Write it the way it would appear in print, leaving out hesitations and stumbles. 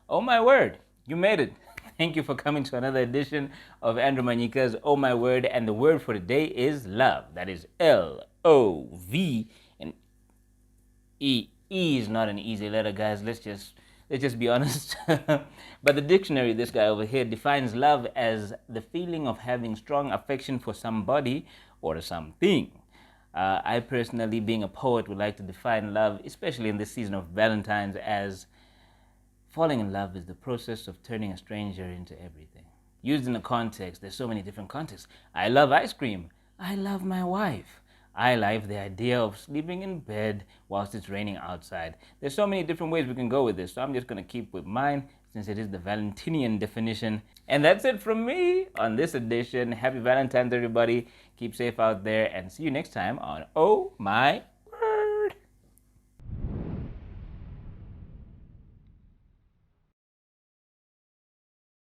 Oh my word, you made it. Thank you for coming to another edition of Andrew Manyika's Oh My Word, and the word for today is love. That is L-O-V, and E. E is not an easy letter, guys. Let's just be honest. But the dictionary, this guy over here, defines love as the feeling of having strong affection for somebody or something. I personally, being a poet, would like to define love, especially in this season of Valentine's, as falling in love is the process of turning a stranger into everything. Used in a context, there's so many different contexts. I love ice cream. I love my wife. I like the idea of sleeping in bed whilst it's raining outside. There's so many different ways we can go with this, so I'm just going to keep with mine since it is the Valentinian definition. And that's it from me on this edition. Happy Valentine's, everybody. Keep safe out there, and see you next time on Oh My